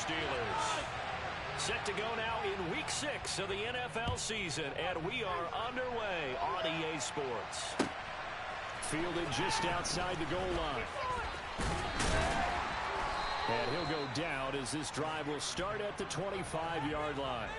Steelers. Set to go now in Week 6 of the NFL season, and we are underway on EA Sports. Fielded just outside the goal line. And he'll go down as this drive will start at the 25-yard line.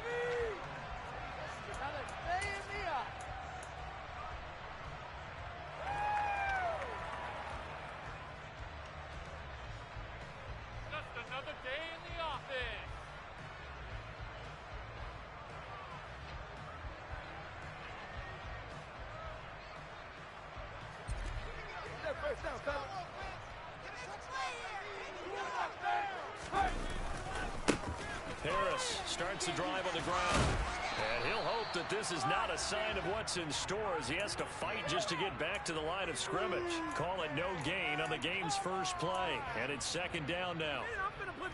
Harris starts the drive on the ground. And he'll hope that this is not a sign of what's in store as he has to fight just to get back to the line of scrimmage. Call it no gain on the game's first play. And it's second down now.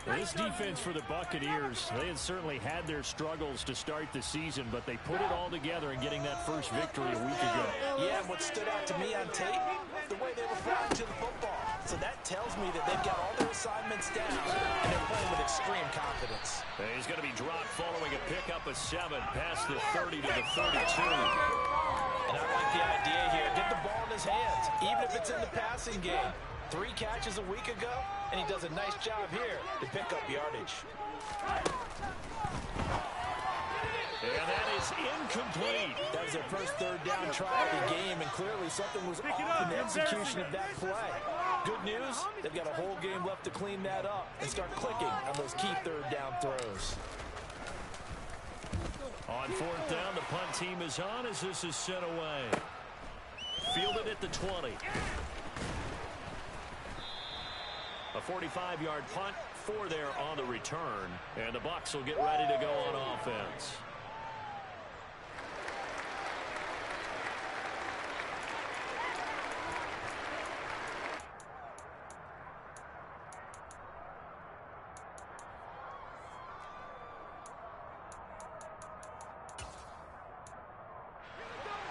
This defense for the Buccaneers, they had certainly had their struggles to start the season, but they put it all together in getting that first victory a week ago. Yeah, and what stood out to me on tape, the way they were flying to the football. So that tells me that they've got all their assignments down, and they're playing with extreme confidence. And he's going to be dropped following a pickup of 7 past the 30 to the 32. And I like the idea here. Get the ball in his hands, even if it's in the passing game. 3 catches a week ago, and he does a nice job here to pick up yardage. And that is incomplete. That was their first third down try of the game, and clearly something was off in the execution of that play. Good news, they've got a whole game left to clean that up and start clicking on those key third down throws. On fourth down, the punt team is on as this is sent away. Fielded at the 20. A 45-yard punt, 4 there on the return. And the Bucs will get ready to go on offense.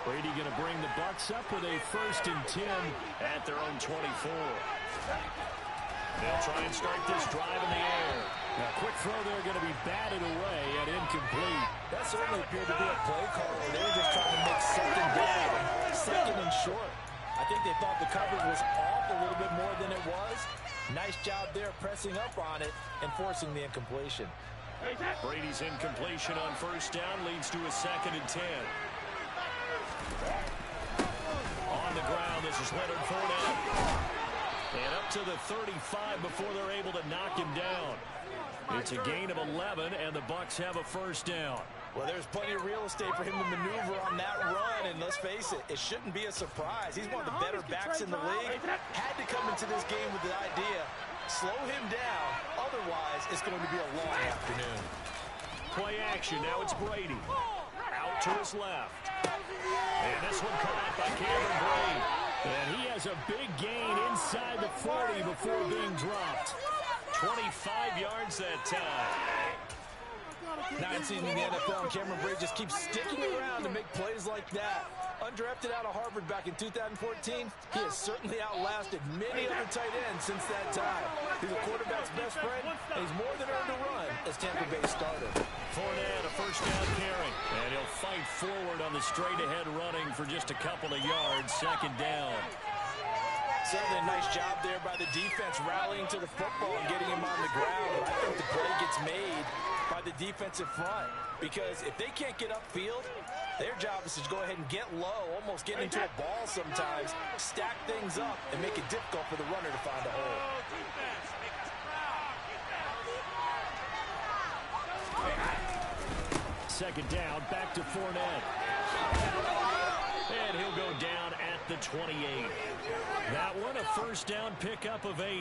Brady going to bring the Bucs up with a 1st and 10 at their own 24. They'll try and start this drive in the air. Now, quick throw there going to be batted away and incomplete. That certainly appeared to be a play call where they were just trying to make second down, second and short. I think they thought the coverage was off a little bit more than it was. Nice job there pressing up on it and forcing the incompletion. Brady's incompletion on 1st down leads to a 2nd and 10. On the ground, this is Leonard Fournette. And up to the 35 before they're able to knock him down. It's a gain of 11, and the Bucs have a 1st down. Well, there's plenty of real estate for him to maneuver on that run, and let's face it, it shouldn't be a surprise. He's one of the better backs in the league. Had to come into this game with the idea, slow him down, otherwise it's going to be a long afternoon. Play action, now it's Brady. Out to his left. And this one caught by Cameron Brady. And he has a big gain inside the 40 before being dropped. 25 yards that time. 9 seasons in the NFL, and Cameron Brady just keeps sticking around to make plays like that. Undrafted out of Harvard back in 2014, he has certainly outlasted many other tight ends since that time. He's a quarterback's best friend, and he's more than earned a run as Tampa Bay started. Fournette, a 1st down carry. And he'll fight forward on the straight-ahead running for just a couple of yards. 2nd down. Certainly a nice job there by the defense rallying to the football and getting him on the ground. But I think the play gets made by the defensive front, because if they can't get upfield, their job is to go ahead and get low, almost get into a ball sometimes, stack things up, and make it difficult for the runner to find a hole. 2nd down, back to Fournette. And he'll go down at the 28. That one, a 1st down pickup of 8.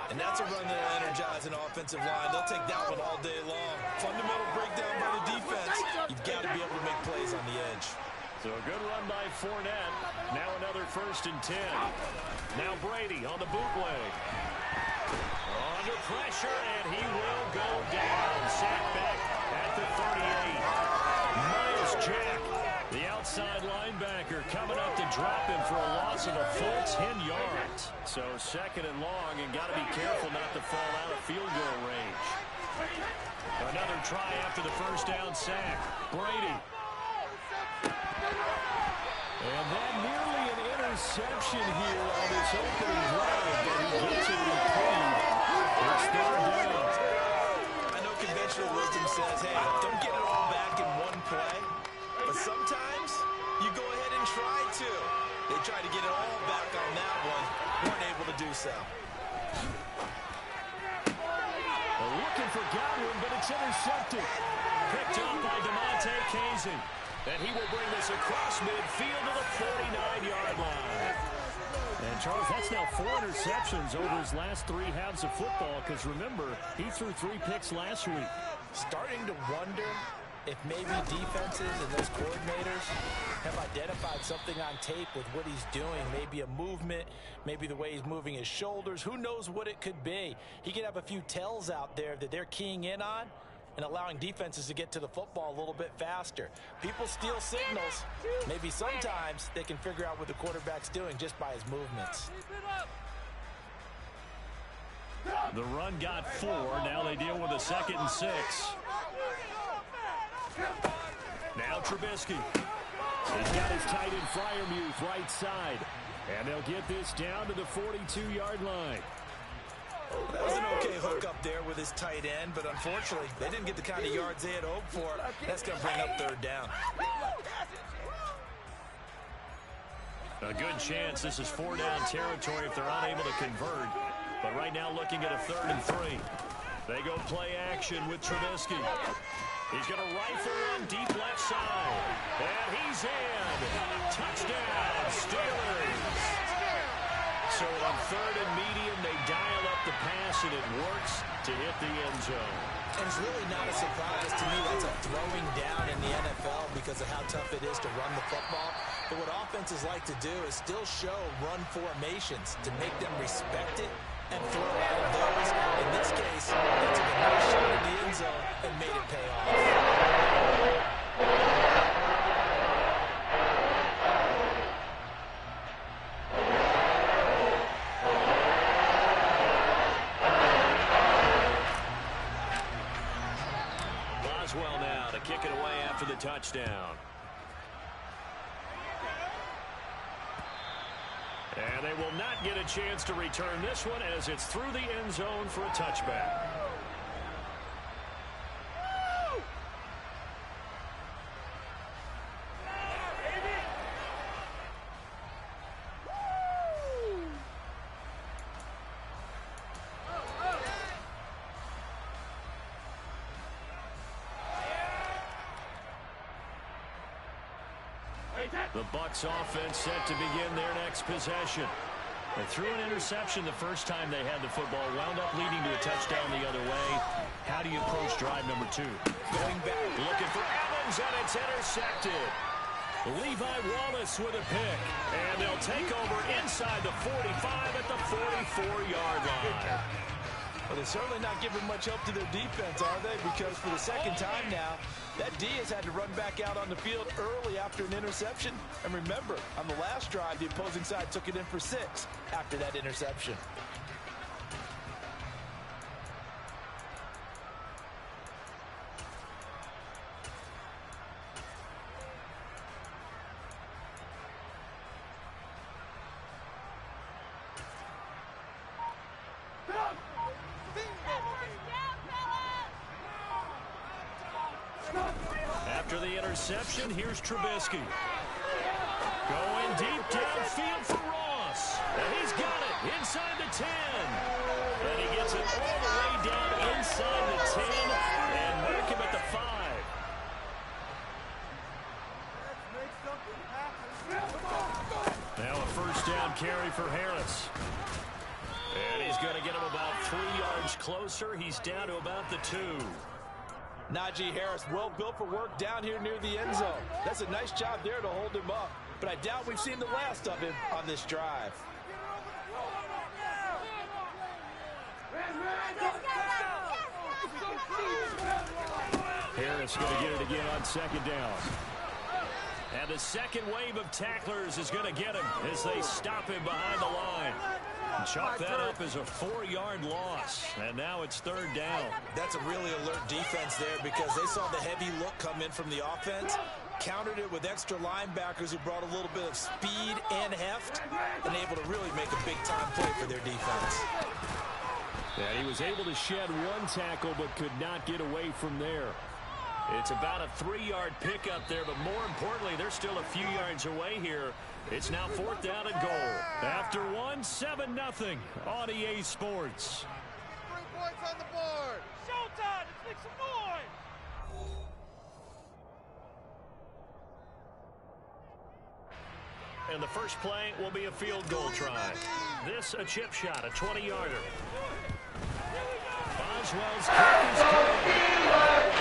And that's a run that'll energize an offensive line. They'll take that one all day long. Fundamental breakdown by the defense. You've got to be able to make plays on the edge. So a good run by Fournette. Now another 1st and 10. Now Brady on the bootleg. Under pressure, and he will go down. Sacked back at the 38. Miles Jack, the outside linebacker, coming up to drop him for a loss of a full 10 yards. So 2nd and long, and got to be careful not to fall out of field goal range. Another try after the first down sack. Brady. And that nearly an interception here on this opening drive, but he gets it retrieved. It's third down. I know conventional wisdom says, hey, don't get it all back in one play. But sometimes you go ahead and try to. They tried to get it all back on that one. Weren't able to do so. Looking for Godwin, but it's intercepted. Picked up by DeMonte Casey. And he will bring this across midfield to the 49-yard line. And, Charles, that's now 4 interceptions over his last 3 halves of football, because, remember, he threw 3 picks last week. Starting to wonder if maybe defenses and those coordinators have identified something on tape with what he's doing. Maybe a movement, maybe the way he's moving his shoulders. Who knows what it could be? He could have a few tells out there that they're keying in on and allowing defenses to get to the football a little bit faster. People steal signals. Maybe sometimes they can figure out what the quarterback's doing just by his movements. The run got 4. Now they deal with a 2nd and 6. Now Trubisky. He's got his tight end Freiermuth right side. And they'll get this down to the 42-yard line. That was an okay hook up there with his tight end, but unfortunately, they didn't get the kind of yards they had hoped for. That's going to bring up third down. A good chance this is 4-down territory if they're unable to convert. But right now looking at a 3rd and 3. They go play action with Trubisky. He's going to rifle one deep left side. And he's in. Touchdown, Steelers. So on 3rd and medium, they dial up the pass, and it works to hit the end zone. And it's really not a surprise to me. That's a throwing down in the NFL because of how tough it is to run the football. But what offenses like to do is still show run formations to make them respect it and throw out of those. In this case, they took a nice shot in the end zone and made it pay off. Boswell now to kick it away after the touchdown. And they will not get a chance to return this one as it's through the end zone for a touchback. The Bucs offense set to begin their next possession. They threw an interception the first time they had the football, wound up leading to a touchdown the other way. How do you approach drive number 2? Going back, looking for Evans, and it's intercepted. Levi Wallace with a pick, and they'll take over inside the 45 at the 44-yard line. Well, they're certainly not giving much help to their defense, are they? Because for the second time now, that D has had to run back out on the field early after an interception. And remember, on the last drive, the opposing side took it in for 6 after that interception. After the interception, here's Trubisky. Going deep downfield for Ross. And he's got it inside the 10. And he gets it all the way down inside the 10 and mark him at the 5. Now a first down carry for Harris. And he's going to get him about 3 yards closer. He's down to about the 2. Najee Harris, well built for work down here near the end zone. That's a nice job there to hold him up. But I doubt we've seen the last of him on this drive. Harris going to get it again on 2nd down. And the second wave of tacklers is going to get him as they stop him behind the line. Chalk that up as a 4-yard loss, and now it's 3rd down. That's a really alert defense there because they saw the heavy look come in from the offense, countered it with extra linebackers who brought a little bit of speed and heft, and able to really make a big-time play for their defense. And he was able to shed 1 tackle but could not get away from there. It's about a 3-yard pickup there, but more importantly, they're still a few yards away here. It's now 4th down and goal. After 7-0 on EA Sports. 3 points on the board. Showtime. Let's make some noise. And the first play will be a field goal try. This a chip shot, a 20-yarder. Boswell's kick is good.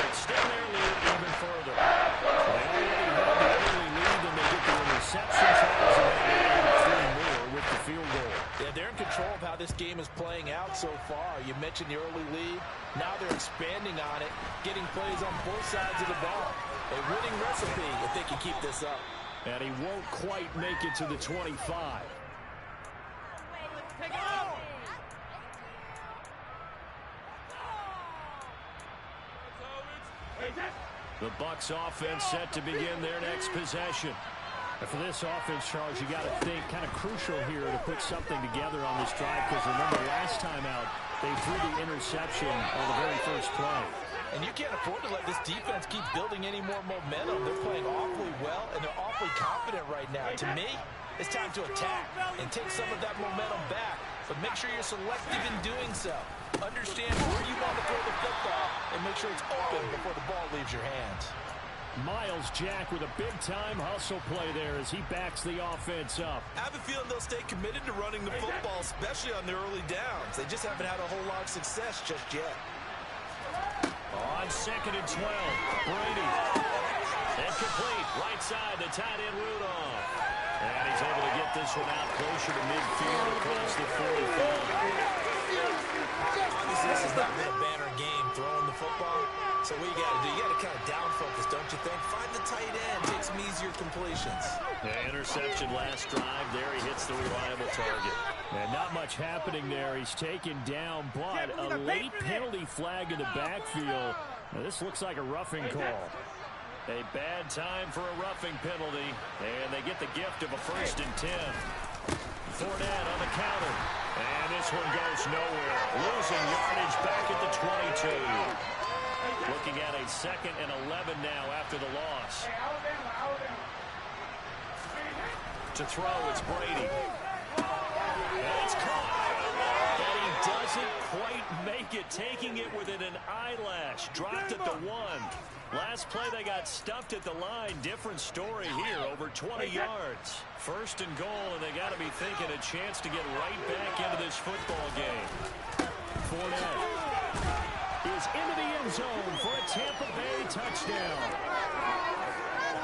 It's still their lead even further. They already have the early lead, and they get the interception tries, and they add 3 more with the field goal. Yeah, they're in control of how this game is playing out so far. You mentioned the early lead. Now they're expanding on it, getting plays on both sides of the ball. A winning recipe if they can keep this up. And he won't quite make it to the 25. Take it out. The Bucs offense set to begin their next possession. And for this offense, Charles, you got to think kind of crucial here to put something together on this drive, because remember last time out they threw the interception on the very first play. And you can't afford to let this defense keep building any more momentum. They're playing awfully well, and they're awfully confident right now. To me, it's time to attack and take some of that momentum back. But make sure you're selective in doing so. Understand where you want to throw the football and make sure it's open before the ball leaves your hands. Miles Jack with a big-time hustle play there as he backs the offense up. I have a feeling they'll stay committed to running the football, especially on their early downs. They just haven't had a whole lot of success just yet. On 2nd and 12, Brady. Incomplete, right side, the tight end Rudolph. And he's able to get this one out closer to midfield across the 45. Obviously, this has not been a banner game throwing the football. So what you got to do, you got to kind of down focus, don't you think? Find the tight end, take some easier completions. Yeah, interception last drive. There he hits the reliable target. And not much happening there. He's taken down, but a late penalty flag in the backfield. Now, this looks like a roughing call. A bad time for a roughing penalty, and they get the gift of a 1st and 10. Fournette on the counter, and this one goes nowhere. Losing yardage back at the 22. Looking at a 2nd and 11 now after the loss. To throw, it's Brady. And it's caught. And he doesn't quite make it, taking it within an eyelash. Dropped at the 1. Last play, they got stuffed at the line. Different story here, over 20 yards. 1st and goal, and they got to be thinking a chance to get right back into this football game. Fournette is into the end zone for a Tampa Bay touchdown.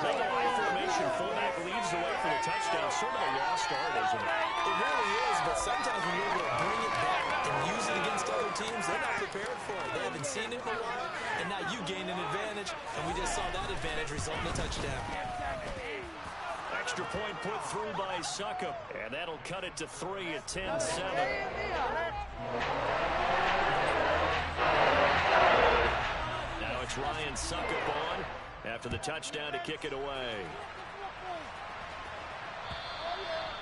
They go I formation. Fullback leads the way for the touchdown. Sort of a lost art, isn't it? It really is, but sometimes when you're able to bring it back and use it against other teams, they're not prepared for it. They haven't seen it in a while, and now you gain an advantage, and we just saw that advantage result in a touchdown. Extra point put through by Succop, and that'll cut it to 3 at 10-7. Now it's Ryan Succop on after the touchdown to kick it away.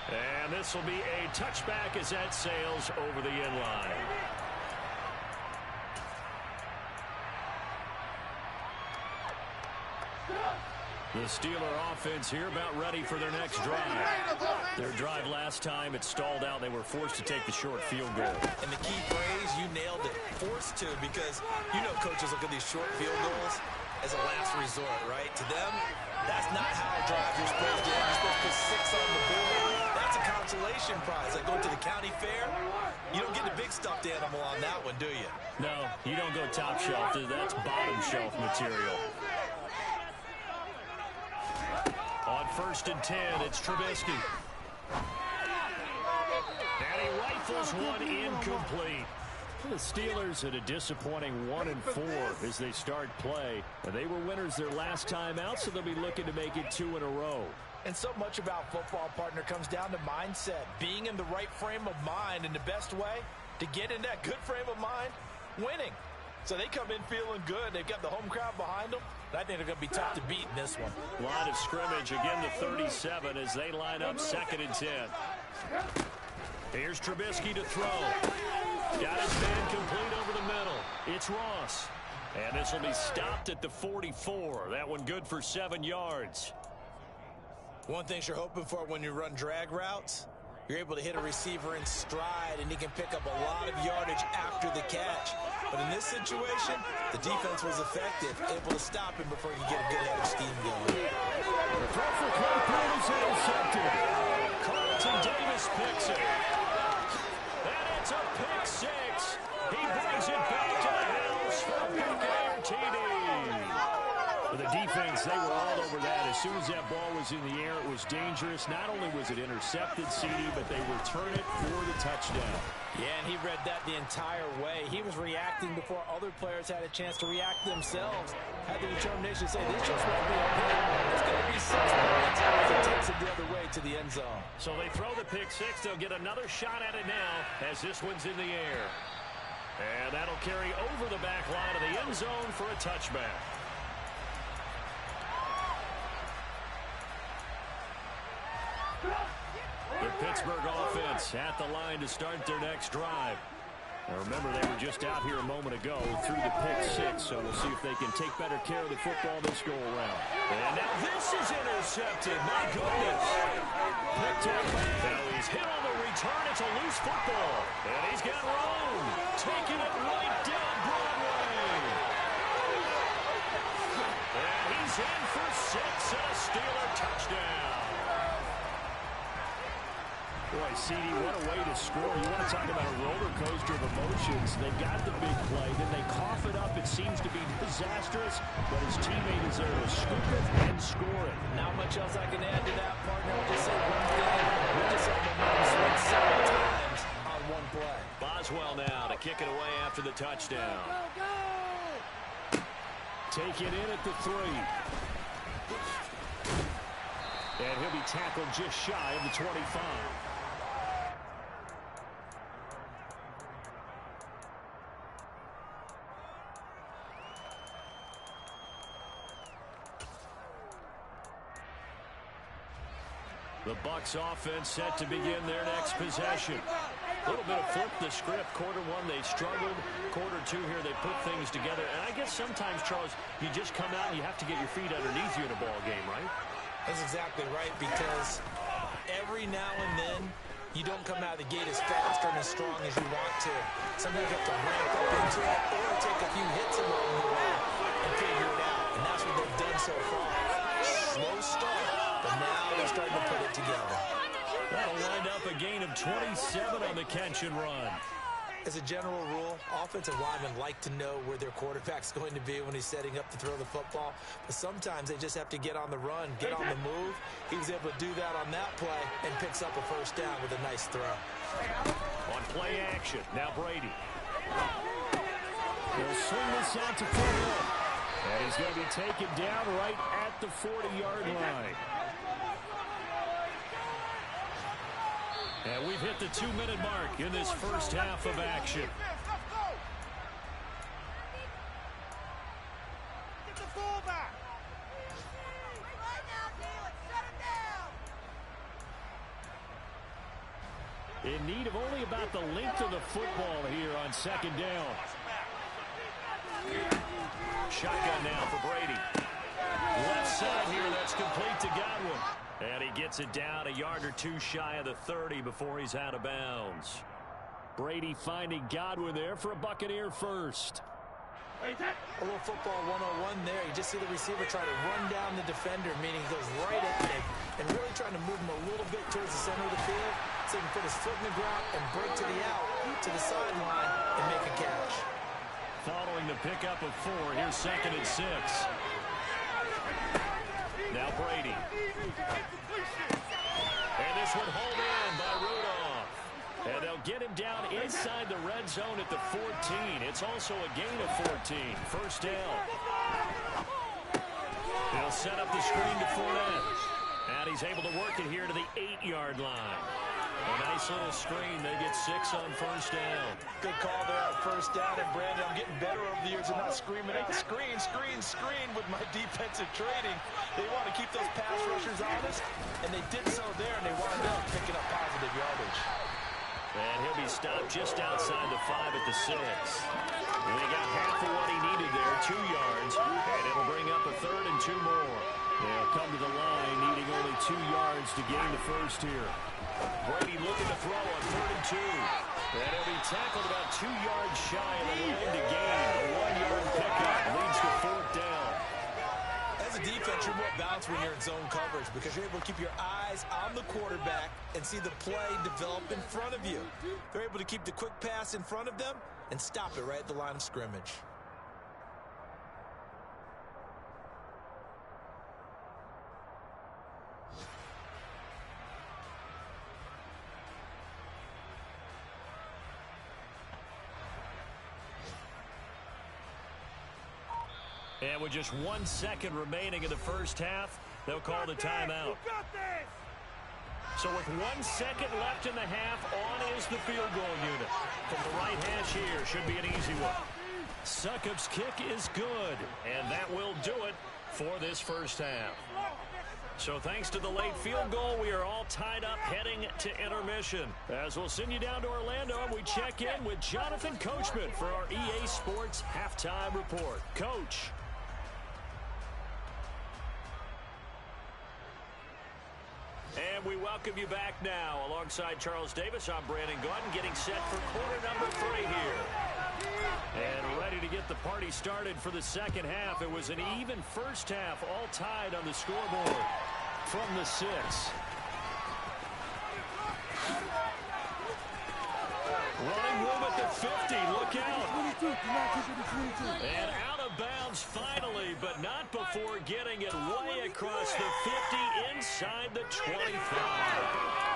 And this will be a touchback as that sails over the end line. The Steeler offense here about ready for their next drive. Their drive last time, it stalled out. They were forced to take the short field goal. And the key phrase, you nailed it, forced to, because you know coaches look at these short field goals as a last resort, right? To them, that's not how a drive you're supposed to end. You're supposed to put 6 on the board. That's a consolation prize. Like going to the county fair, you don't get the big stuffed animal on that one, do you? No, you don't go top shelf. That's bottom shelf material. On 1st and 10, it's Trubisky. And he rifles one incomplete. The Steelers at a disappointing 1-4 as they start play. They were winners their last time out, so they'll be looking to make it 2 in a row. And so much about football, partner, comes down to mindset. Being in the right frame of mind, and the best way to get in that good frame of mind, winning. So they come in feeling good. They've got the home crowd behind them. And I think they're going to be tough to beat in this one. Line of scrimmage, again the 37 as they line up 2nd and 10. Here's Trubisky to throw. Got his man complete over the middle. It's Ross. And this will be stopped at the 44. That one good for 7 yards. One thing you're hoping for when you run drag routes, you're able to hit a receiver in stride, and he can pick up a lot of yardage after the catch. But in this situation, the defense was effective, able to stop him before he could get a good head of steam going. The throw for Claypool is intercepted. Carlton Davis picks it. And it's a pick 6. He brings it back to the house for a Buccaneer TD. For the defense, they were all over that. As soon as that ball was in the air, it was dangerous. Not only was it intercepted, CD, but they return it for the touchdown. Yeah, and he read that the entire way. He was reacting before other players had a chance to react themselves. Had the determination to say, this just won't be okay. It's going to be 6 points as he takes it the other way to the end zone. So they throw the pick 6. They'll get another shot at it now as this one's in the air. And that'll carry over the back line of the end zone for a touchback. The Pittsburgh offense at the line to start their next drive. Now remember, they were just out here a moment ago through the pick 6, so we'll see if they can take better care of the football this go around. And now this is intercepted. My goodness. Picked up. Now he's hit on the return. It's a loose football. And he's got room. Taking it right down Broadway. And he's in for 6 and a Steeler touchdown. Boy, CD, what a way to score. You want to talk about a roller coaster of emotions. They got the big play, then they cough it up. It seems to be disastrous, but his teammate is there to scoop it and score it. Not much else I can add to that, partner. I'll just say one thing. We just had the momentum swing 7 times on one play. Boswell now to kick it away after the touchdown. Take it in at the 3. And he'll be tackled just shy of the 25. The Bucs offense set to begin their next possession. A little bit of flip the script. Quarter 1, they struggled. Quarter 2 here, they put things together. And I guess sometimes, Charles, you just come out and you have to get your feet underneath you in a ball game, right? That's exactly right, because every now and then, you don't come out of the gate as fast or as strong as you want to. Sometimes you have to ramp up into it or take a few hits along the way and figure it out. And that's what they've done so far. Slow start, but now they're starting to put it together. That'll wind up a gain of 27 on the catch and run. As a general rule, offensive linemen like to know where their quarterback's going to be when he's setting up to throw the football. But sometimes they just have to get on the run, get on the move. He was able to do that on that play and picks up a first down with a nice throw. On play action, now Brady. He'll swing this out to Fuller. And he's going to be taken down right at the 40-yard line. And we've hit the 2-minute mark in this first half of action. Get the ball back. In need of only about the length of the football here on 2nd down. Shotgun now for Brady. Left side here, that's complete to Godwin. And he gets it down a yard or 2 shy of the 30 before he's out of bounds. Brady finding Godwin there for a Buccaneer first. A little football 101 there. You just see the receiver try to run down the defender, meaning he goes right at him and really trying to move him a little bit towards the center of the field so he can put his foot in the ground and break to the out, to the sideline, and make a catch. Following the pickup of 4, here's 2nd and 6. Now Brady. And this one hauled in by Rudolph. And they'll get him down inside the red zone at the 14. It's also a gain of 14. First down. They'll set up the screen to Fournette. And he's able to work it here to the 8-yard line. A nice little screen. They get 6 on first down. Good call there on first down. And, Brandon, I'm getting better over the years and not screaming out, screen, screen, screen with my defensive training. They want to keep those pass rushers honest, and they did so there, and they wound up picking up positive yardage. And he'll be stopped just outside the 5 at the 6. And he got half of what he needed there, 2 yards, and it'll bring up a 3rd and 2 more. They'll come to the line needing only 2 yards to gain the first here. Brady looking to throw on 3rd and 2. And he'll be tackled about 2 yards shy of the line to gain. A 1-yard pickup leads to 4th down. As a defense, you're more balanced when you're in zone coverage because you're able to keep your eyes on the quarterback and see the play develop in front of you. They're able to keep the quick pass in front of them and stop it right at the line of scrimmage. And with just 1 second remaining in the first half, they'll call the timeout. So with 1 second left in the half, on is the field goal unit. From the right hash here, should be an easy one. Succop's kick is good, and that will do it for this first half. So thanks to the late field goal, we are all tied up heading to intermission. As we'll send you down to Orlando, and we check in with Jonathan Coachman for our EA Sports Halftime Report. Coach. And we welcome you back now. Alongside Charles Davis, I'm Brandon Gaudin, getting set for quarter number 3 here. And ready to get the party started for the second half. It was an even first half, all tied on the scoreboard from the 6. Running room at the 50. Look out. And out of bounds finally, but not before getting it way across the 50 inside the 25.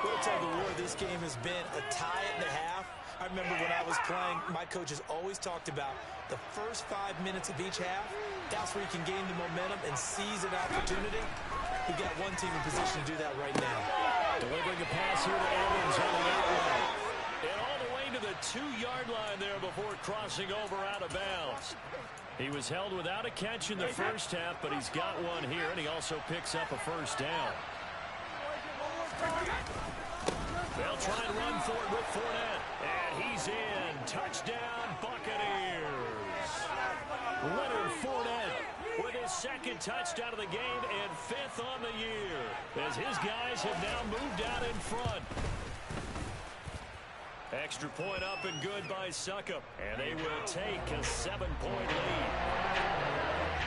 We'll tell the war this game has been a tie at the half. I remember when I was playing, my coaches always talked about the first 5 minutes of each half. That's where you can gain the momentum and seize an opportunity. We've got one team in position to do that right now. Delivering a pass here to Evans on the outside. And all the way to the 2-yard line there before crossing over out of bounds. He was held without a catch in the first half, but he's got one here, and he also picks up a first down. They'll try and run for it with Fournette. And he's in. Touchdown, Buccaneers. Leonard Fournette with his 2nd touchdown of the game and 5th on the year, as his guys have now moved out in front. Extra point up and good by Succop. And they will take a 7-point lead.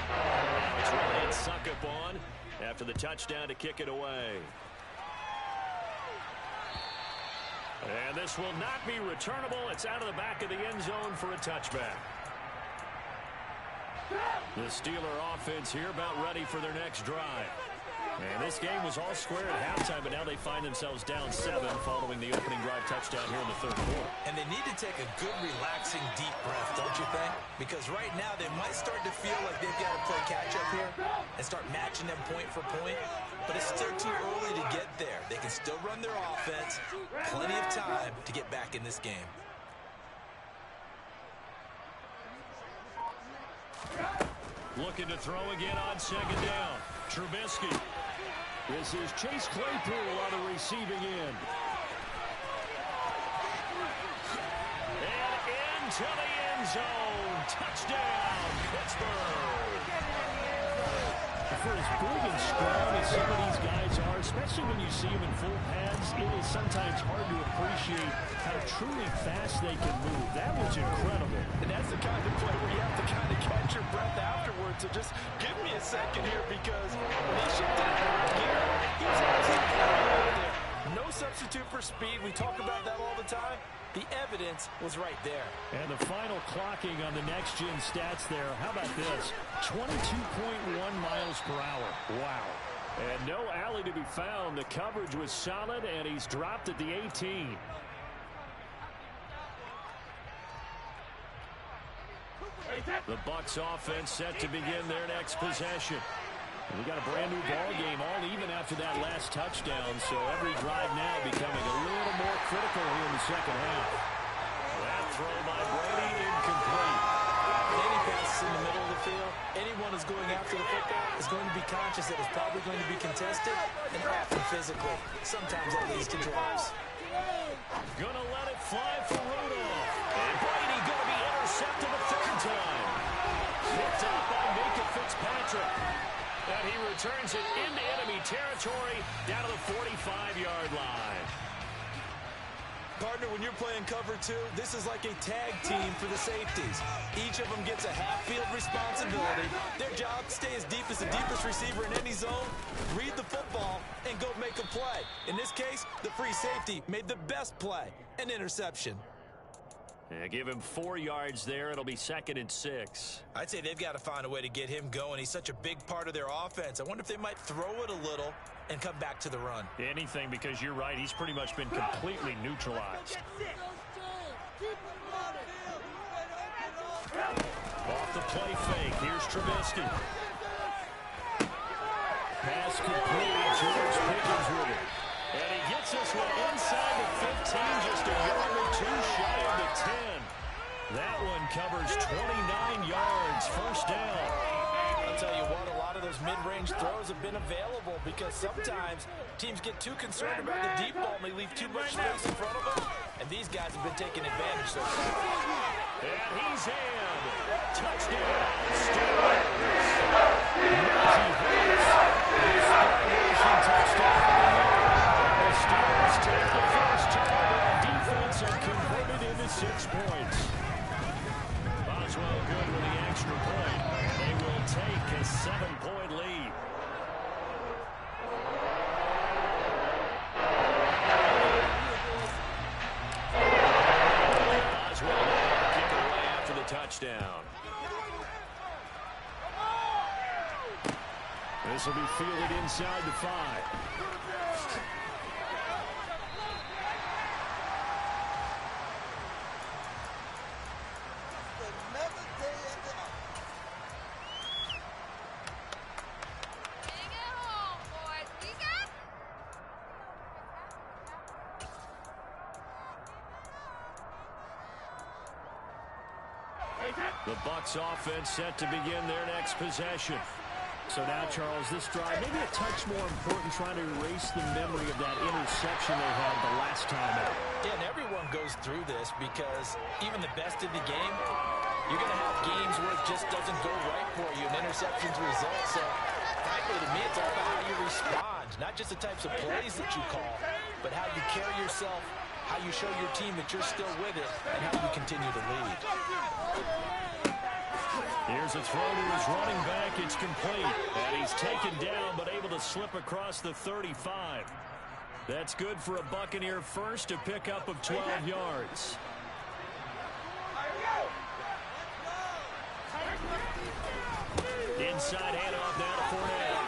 Now it's Ryan Succop on after the touchdown to kick it away. And this will not be returnable. It's out of the back of the end zone for a touchback. The Steeler offense here about ready for their next drive. And this game was all square at halftime, but now they find themselves down 7 following the opening drive touchdown here in the 3rd quarter. And they need to take a good, relaxing, deep breath, don't you think? Because right now they might start to feel like they've got to play catch-up here and start matching them point for point. But it's still too early to get there. They can still run their offense. Plenty of time to get back in this game. Looking to throw again on 2nd down. Trubisky. This is Chase Claypool on the receiving end. And into the end zone. Touchdown, Pittsburgh. For as big and strong as some of these guys are, especially when you see them in full pads, it is sometimes hard to appreciate how truly fast they can move. That was incredible. And that's the kind of play where you have to kind of catch your breath afterwards. So just give me a second here because when he shifted out here, he was absolutely right there. No substitute for speed. We talk about that all the time. The evidence was right there. And the final clocking on the next-gen stats there. How about this? 22.1 miles per hour. Wow. And no alley to be found. The coverage was solid, and he's dropped at the 18. The Bucs offense set to begin their next possession. And we got a brand new ball game, all even after that last touchdown. So every drive now becoming a little more critical here in the second half. That throw by Brady incomplete. Any passes in the middle of the field, anyone who's going after the football is going to be conscious that it's probably going to be contested and often physically. Sometimes that leads to drives. Gonna let it fly for Rudolph. And Brady gonna be intercepted a third time. Picked up by Minka Fitzpatrick. And he returns it into enemy territory down to the 45-yard line. Partner, when you're playing cover two, this is like a tag team for the safeties. Each of them gets a half-field responsibility. Their job, stay as deep as the deepest receiver in any zone, read the football, and go make a play. In this case, the free safety made the best play, an interception. Yeah, give him 4 yards there. It'll be 2nd and 6. I'd say they've got to find a way to get him going. He's such a big part of their offense. I wonder if they might throw it a little and come back to the run. Anything, because you're right. He's pretty much been completely neutralized. Off the play fake. Here's Trubisky. Pass complete. George Pickens with it. And he gets this one inside the 15, just a yard or two shy of the 10. That one covers 29 yards. First down. I'll tell you what, a lot of those mid-range throws have been available because sometimes teams get too concerned about the deep ball and they leave too much space in front of them. And these guys have been taking advantage so far. And he's in. Touchdown. Steelers. Touchdown. The Steelers take the first turn on defense and convert it into 6 points. Boswell good with the extra point. They will take a 7-point lead. Boswell kick it away after the touchdown. This will be fielded inside the 5. The Bucs offense set to begin their next possession. So now, Charles, this drive maybe a touch more important, trying to erase the memory of that interception they had the last time out. Yeah, and everyone goes through this because even the best of the game, you're going to have games where it just doesn't go right for you, and interceptions result. So, frankly, to me, it's all about how you respond, not just the types of plays that you call, but how you carry yourself, how you show your team that you're still with it, and how you continue to lead. Here's a throw to his running back. It's complete. And he's taken down, but able to slip across the 35. That's good for a Buccaneer first, a pickup of 12 yards. Inside handoff now to Fournette.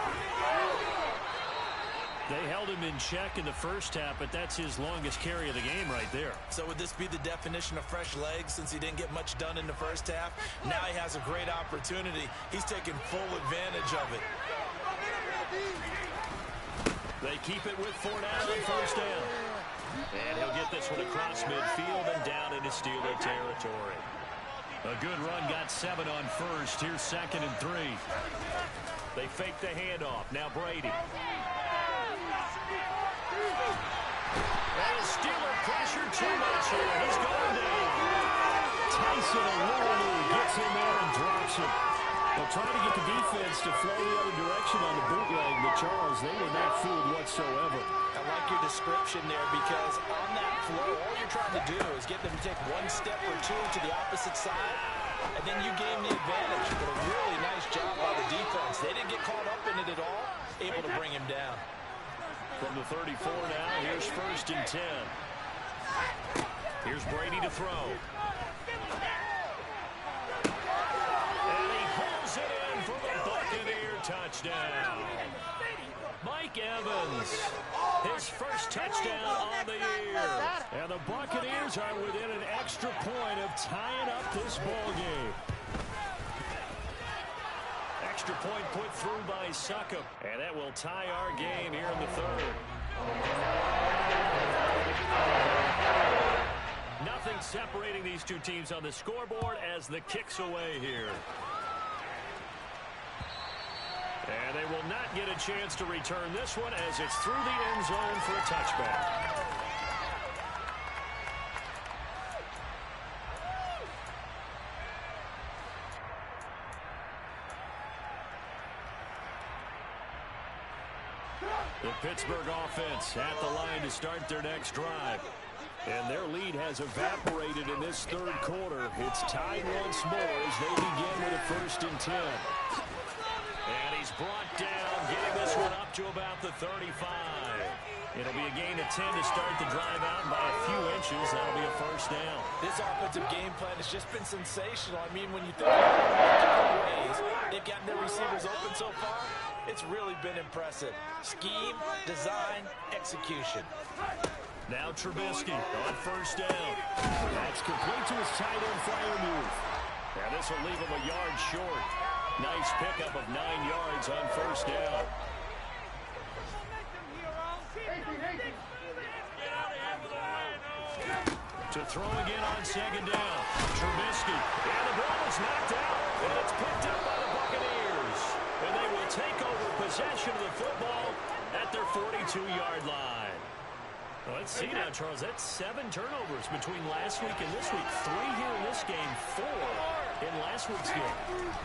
They held him in check in the first half, but that's his longest carry of the game right there. So would this be the definition of fresh legs since he didn't get much done in the first half? Now he has a great opportunity. He's taking full advantage of it. They keep it with Fournette on first down. And he'll get this one across midfield and down into Steeler territory. A good run, got 7 on first. Here's 2nd and 3. They fake the handoff. Now Brady. And Steeler pressure too much here. He's going down. Tyson Alulu gets in there and drops him. They'll try to get the defense to flow the other direction on the bootleg, but Charles, they were not fooled whatsoever. I like your description there because on that flow, all you're trying to do is get them to take one step or two to the opposite side, and then you gain the advantage. But a really nice job by the defense. They didn't get caught up in it at all, able to bring him down. From the 34 now, here's 1st and 10. Here's Brady to throw. And he pulls it in for the Buccaneer touchdown. Mike Evans, his first touchdown on the year. And the Buccaneers are within an extra point of tying up this ball game. extra point put through by Succop. And that will tie our game here in the third. Nothing separating these two teams on the scoreboard as the kick's away here. And they will not get a chance to return this one as it's through the end zone for a touchback. The Pittsburgh offense at the line to start their next drive. And their lead has evaporated in this third quarter. It's tied once more as they begin with a 1st and 10. And he's brought down, getting this one up to about the 35. It'll be a gain of 10 to start the drive out by a few inches. That'll be a 1st down. This offensive game plan has just been sensational. I mean, when you think about the ways they've gotten their receivers open so far, it's really been impressive. Scheme, design, execution. Now Trubisky on 1st down. That's complete to his tight end flyer move. And this will leave him a yard short. Nice pickup of 9 yards on 1st down. To throw again on 2nd down. Trubisky. And the ball is knocked out. And it's picked up by the Buccaneers. And they will take over possession of the football at their 42-yard line. Well, let's see now, Charles. That's 7 turnovers between last week and this week. 3 here in this game, 4 in last week's game.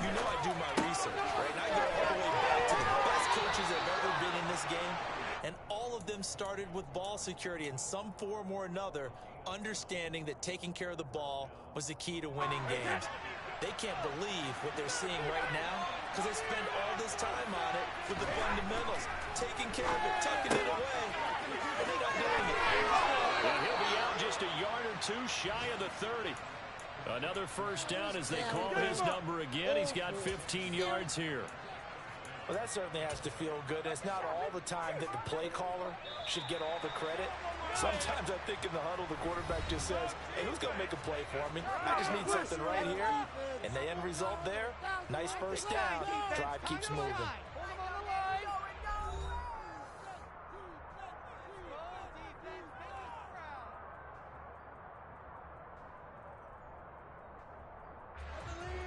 You know I do my research, right? And I go all the way back to the best coaches that have ever been in this game. And all of them started with ball security in some form or another, understanding that taking care of the ball was the key to winning games. They can't believe what they're seeing right now because they spend all this time on it with the fundamentals, taking care of it, tucking it away, and they're not doing it. And he'll be out just a yard or 2 shy of the 30. Another 1st down as they call his number again. He's got 15 yards here. Well, that certainly has to feel good. It's not all the time that the play caller should get all the credit. Sometimes I think in the huddle, the quarterback just says, hey, who's going to make a play for me? I just need something right here. And the end result there, nice 1st down. Drive keeps moving.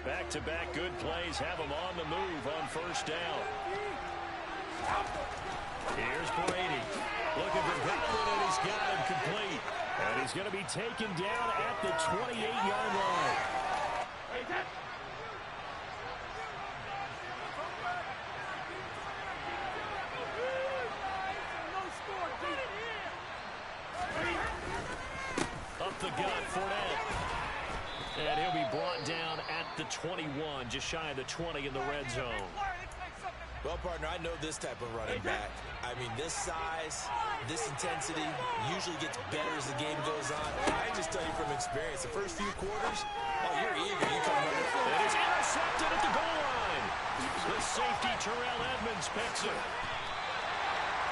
Back-to-back good plays have him on the move on 1st down. Here's Brady. Looking for Godwin, and he's got him complete. And he's going to be taken down at the 28-yard line. Up the gut, Fournette. And he'll be brought down at the 21, just shy of the 20 in the red zone. Well, partner, I know this type of running back. I mean, this size, this intensity usually gets better as the game goes on. I just tell you from experience, the first few quarters, oh, you're eager. You come running. It is intercepted at the goal line. The safety, Terrell Edmonds, picks it.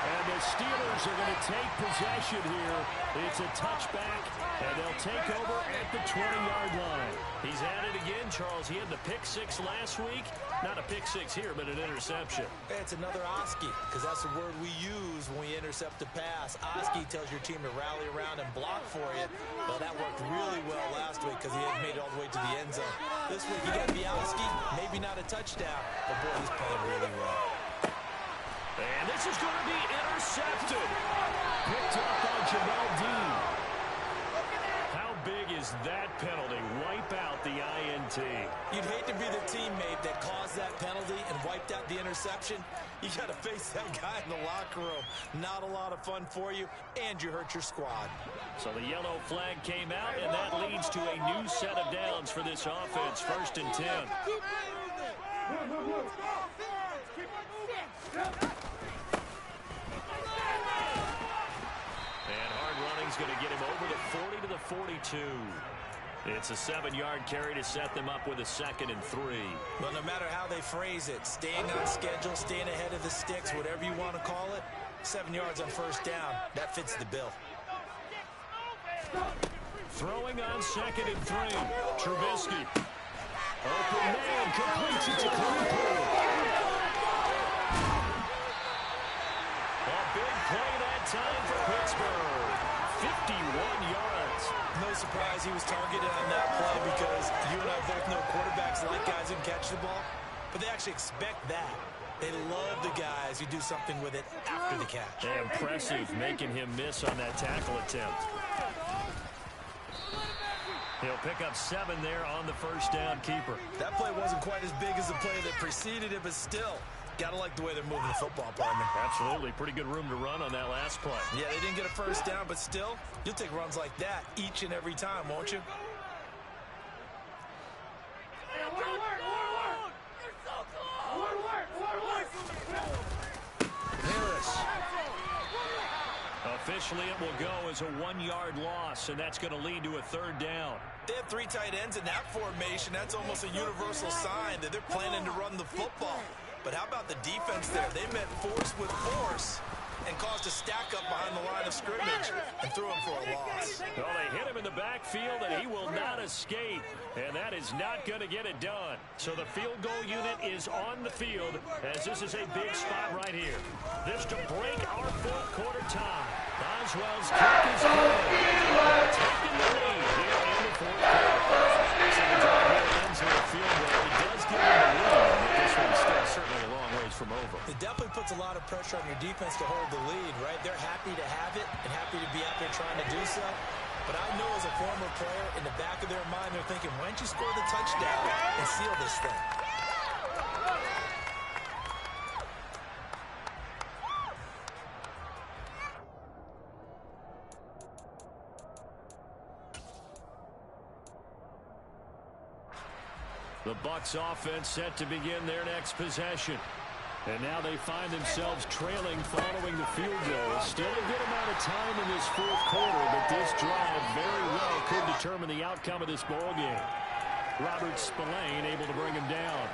And the Steelers are going to take possession here. It's a touchback, and they'll take over at the 20-yard line. He's at it again, Charles. He had the pick 6 last week. Not a pick 6 here, but an interception. It's another Oski, because that's the word we use when we intercept a pass. Oski tells your team to rally around and block for you. Well, that worked really well last week because he had made it all the way to the end zone. This week, you got Bialski, maybe not a touchdown, but boy, he's playing really well. And this is going to be intercepted. Picked up by Jamel Dean. How big is that penalty? Wipe out the INT. You'd hate to be the teammate that caused that penalty and wiped out the interception. You got to face that guy in the locker room. Not a lot of fun for you, and you hurt your squad. So the yellow flag came out, and that leads to a new set of downs for this offense. 1st and 10. He's going to get him over the 40 to the 42. It's a 7-yard carry to set them up with a 2nd and 3. Well, no matter how they phrase it, staying on schedule, staying ahead of the sticks, whatever you want to call it, 7 yards on 1st down, that fits the bill. Throwing on 2nd and 3. Trubisky. Open man, completes it to Claypool. no surprise he was targeted on that play because you and I both know quarterbacks like guys who can catch the ball, but they actually expect that. They love the guys who do something with it after the catch. Impressive, making him miss on that tackle attempt. He'll pick up 7 there on the first down keeper. That play wasn't quite as big as the play that preceded it, but still, gotta like the way they're moving the football, partner. Absolutely. Pretty good room to run on that last play. Yeah, they didn't get a first down, but still, you'll take runs like that each and every time, won't you? Harris. Officially, it will go as a 1-yard loss, and that's going to lead to a 3rd down. They have 3 tight ends in that formation. That's almost a universal sign that they're planning to run the football. But how about the defense there? They met force with force and caused a stack up behind the line of scrimmage and threw him for a loss. Well, they hit him in the backfield, and he will not escape. And that is not going to get it done. So the field goal unit is on the field as this is a big spot right here. This to break our 4th quarter tie. Boswell's kick is good. Taking the lead here in the 4th quarter. So the drive here ends with a field goal. It does give them the lead, but this one's still certainly a long ways from over. It definitely puts a lot of pressure on your defense to hold the lead, right? They're happy to have it and happy to be out there trying to do so. But I know as a former player, in the back of their mind, they're thinking, why don't you score the touchdown and seal this thing? The Bucs offense set to begin their next possession. And now they find themselves trailing following the field goal. Still a good amount of time in this 4th quarter, but this drive very well could determine the outcome of this ball game. Robert Spillane able to bring him down.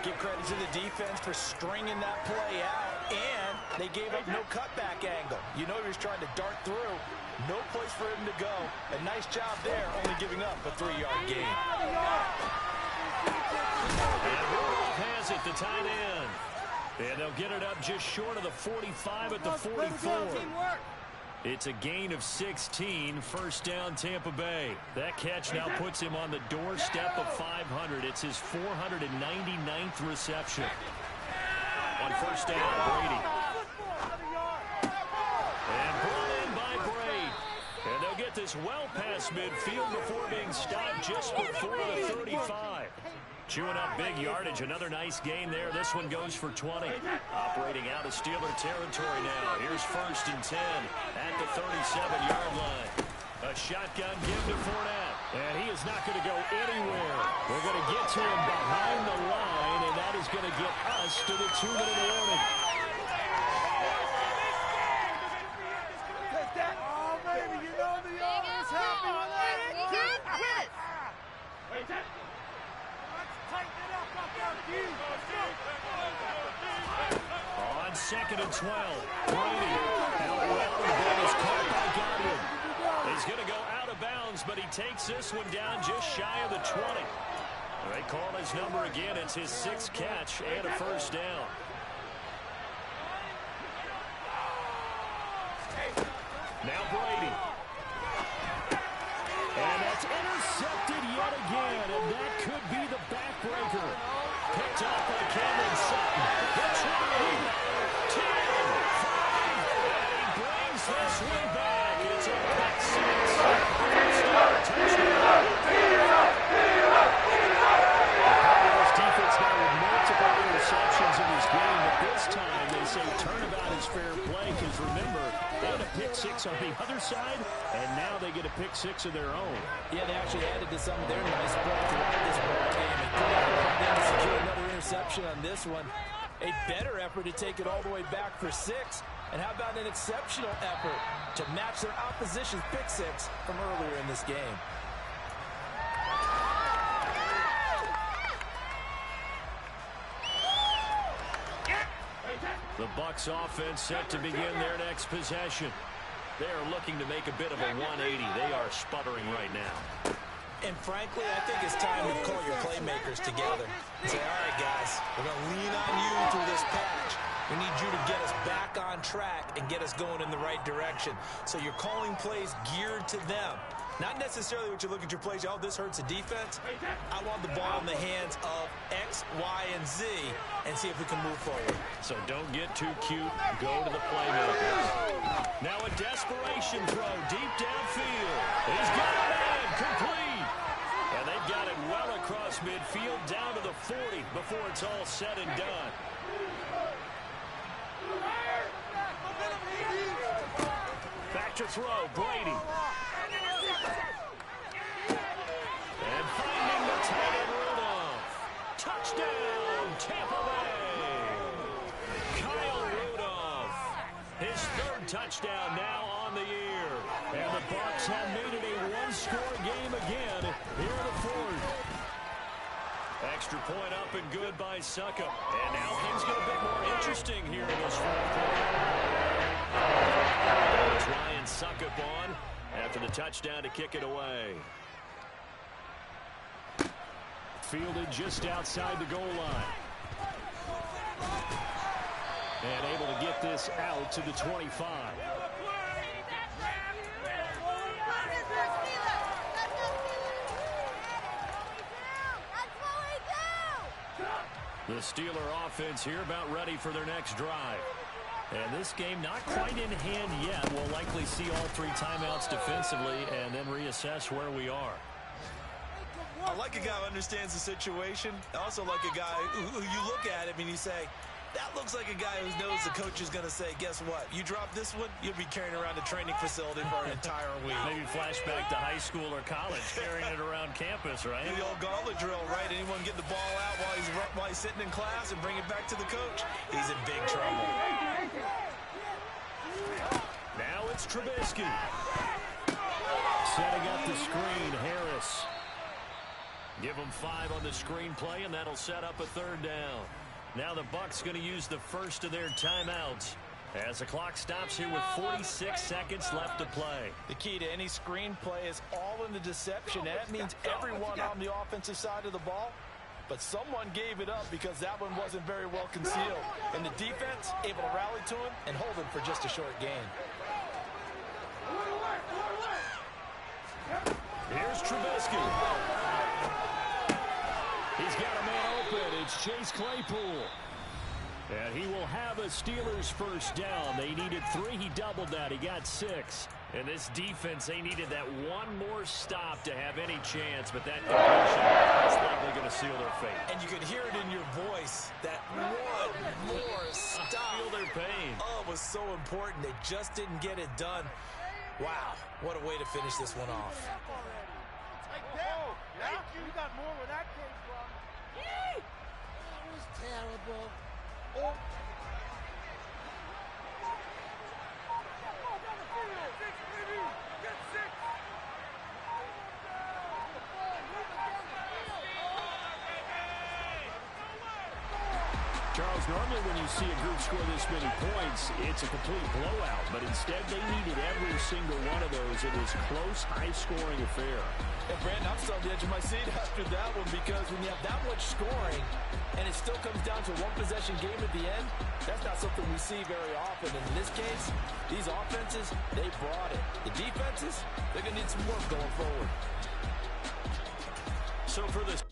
Give credit to the defense for stringing that play out, and they gave up no cutback angle. You know he was trying to dart through. No place for him to go. A nice job there, only giving up a 3-yard gain. And Rudolph has it, the tight end. And they'll get it up just short of the 45 at the 44. It's a gain of 16, 1st down Tampa Bay. That catch now puts him on the doorstep of 500. It's his 499th reception. On 1st down, Brady. And brought in by Brady. And they'll get this well past midfield before being stopped just before the 35. Chewing up big yardage. Another nice gain there. This one goes for 20. Operating out of Steeler territory now. Here's 1st and 10 at the 37-yard line. A shotgun give to Fournette. And he is not going to go anywhere. We're going to get to him behind the line, and that is going to get us to the 2-minute warning. Oh, baby, you know the owner's happy with that. Get it! On 2nd and 12, Brady out well, the ball is caught by Godwin. He's going to go out of bounds, but he takes this one down just shy of the 20. They call his number again. It's his 6th catch and a 1st down. Now Brady. And that's intercepted yet again, and that could be the backbreaker. Picked up by Cameron Sutton. The 20, 10, 5, and he brings this one back. It's a pick 6. Touchdown. Cardinals defense now with multiple interceptions in this game, but this time they say turnabout is fair play, because remember, they had a pick 6 on the other side, and now they get a pick 6 of their own. Yeah, they actually added to some of their nice play throughout this ball game, and then to secure another interception on this one. A better effort to take it all the way back for 6. And how about an exceptional effort to match their opposition's pick 6 from earlier in this game? The Bucs offense set to begin their next possession. They are looking to make a bit of a 180. They are sputtering right now. And frankly, I think it's time to call your playmakers together and say, all right, guys, we're going to lean on you through this patch. We need you to get us back on track and get us going in the right direction. So you're calling plays geared to them. Not necessarily what you look at your plays, oh, this hurts the defense. I want the ball in the hands of X, Y, and Z and see if we can move forward. So don't get too cute. Go to the playmakers. Now a desperation throw deep downfield. He's got it in, complete. And they've got it well across midfield down to the 40 before it's all said and done. Back to throw, Brady. And finding the tight end Rudolph. Touchdown, Tampa Bay. Kyle Rudolph. His third touchdown now on the year. And the Bucs have made it a one-score game again here in the fourth. Extra point up and good by Succop. And now things get a bit more interesting here in this fourth quarter. It's Ryan Succop on after the touchdown to kick it away. Fielded just outside the goal line. And able to get this out to the 25. The Steeler offense here about ready for their next drive. And this game not quite in hand yet. We'll likely see all three timeouts defensively and then reassess where we are. I like a guy who understands the situation. I also like a guy who you look at him and you say, that looks like a guy who knows the coach is going to say, guess what? You drop this one, you'll be carrying around a training facility for an entire week. Maybe flashback to high school or college, carrying it around campus, right? The old gauntlet drill, right? Anyone get the ball out while he's sitting in class and bring it back to the coach? He's in big trouble. Now it's Trubisky. Setting up the screen, Harris. Give them 5 on the screenplay, and that'll set up a third down. Now the Bucs going to use the first of their timeouts as the clock stops here with 46 seconds left to play. The key to any screenplay is all in the deception. That means everyone on the offensive side of the ball, but someone gave it up because that one wasn't very well concealed. And the defense able to rally to him and hold him for just a short gain. Here's Trubisky. He's got a man open. It's Chase Claypool. And he will have a Steelers first down. They needed 3. He doubled that. He got 6. And this defense, they needed that one more stop to have any chance. But that completion is likely going to seal their fate. And you could hear it in your voice, that one more stop. Feel their pain. Oh, it was so important. They just didn't get it done. Wow, what a way to finish this one off. Yeah, you got more where that came from. That was terrible. Oh. Charles, normally when you see a group score this many points, it's a complete blowout. But instead, they needed every single one of those. It was close, high-scoring affair. And Brandon, I'm still on the edge of my seat after that one because when you have that much scoring and it still comes down to one-possession game at the end, that's not something we see very often. And in this case, these offenses, they brought it. The defenses, they're going to need some work going forward. So for this.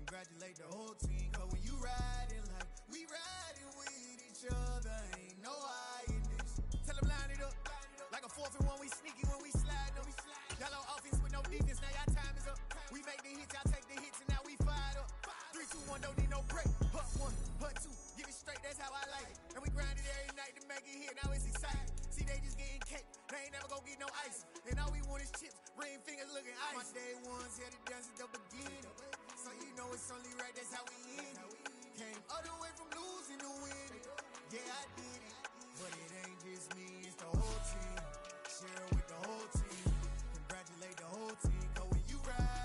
Congratulate the whole team, cause when you riding like we riding with each other, ain't no I in this. Tell them line it up, like a 4th and 1, we sneaky when we slide them. Y'all on offense with no defense, now y'all time is up. We make the hits, y'all take the hits, and now we fired up. 3, 2, 1, don't need no break. Hut 1, hut 2, give it straight, that's how I like it. And we grind it every night to make it hit, now it's exciting. See, they just getting cake, they ain't never gonna get no ice. And all we want is chips, ring fingers looking ice. My day ones here to dance at the beginning. So you know it's only right, that's how we end it. Came all the way from losing to winning. Yeah, I did it. But it ain't just me, it's the whole team. Share it with the whole team. Congratulate the whole team, cause when you ride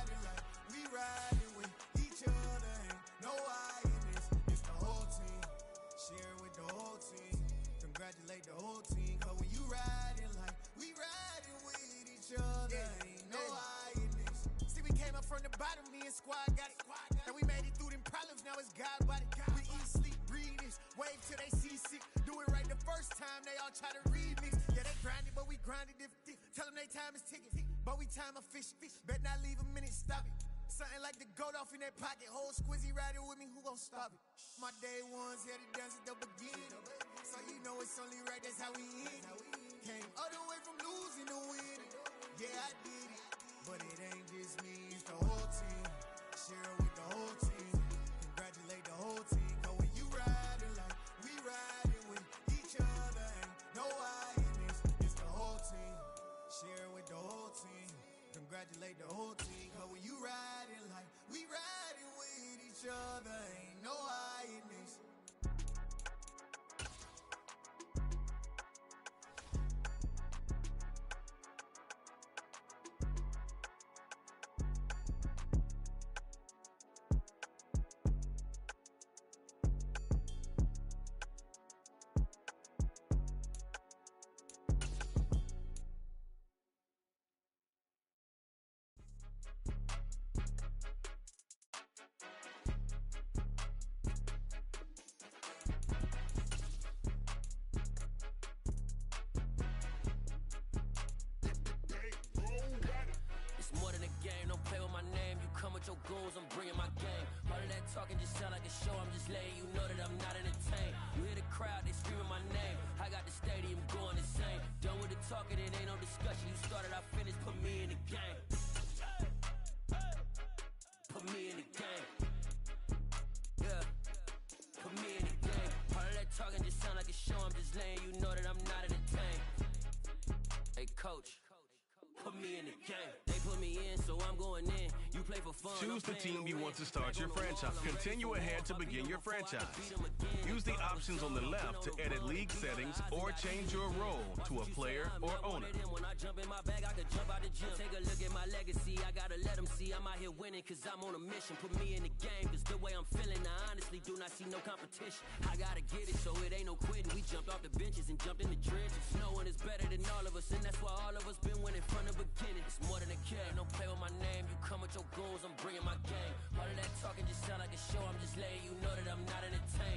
but we time a fish. Bet not leave a minute, stop it. Something like the goat off in that pocket. Whole squizzy riding with me, who gon' stop it? My day ones had it dance at the beginning. So you know it's only right, that's how we end. Came all the way from losing to winning. Yeah, I did it. But it ain't just me, it's the whole team. Share it with the whole team. Congratulate the whole team. Cause when you riding like we riding with each other, ain't no I in this. It's the whole team. Share it with the whole team. Congratulate the whole team. Cause when you riding like we riding with each other, ain't no I in this. It's more than a game, don't play with my name. You come with your goons, I'm bringing my game. All of that talking just sound like a show, I'm just letting you know that I'm not entertained. You hear the crowd, they screaming my name. I got the stadium going insane. Done with the talking, it ain't no discussion. You started, I finished, put me in the game. Put me in the game. Yeah, put me in the game. All of that talking just sound like a show, I'm just letting you know that I'm not entertained. Hey coach, put me in the game. They put me in, so I'm going in. You play for fun. Choose the team you want to start your franchise. Continue ahead to begin your franchise. Use the options on the left to edit league settings or change your role to a player or owner. When I jump in my bag, I can jump out the gym. Take a look at my legacy. I gotta let them see I'm out here winning, cause I'm on a mission. Put me in the game, cause the way I'm feeling, I honestly do not see no competition. I gotta get it, so it ain't no quitting. We jumped off the benches and jumped in the trenches. No one is better than all of us, and that's why all of us been winning from the beginning. It's more than a game, don't play with my name. You come with your goons, I'm bringing my game. All of that talking just sound like a show, I'm just letting you know that I'm not entertained.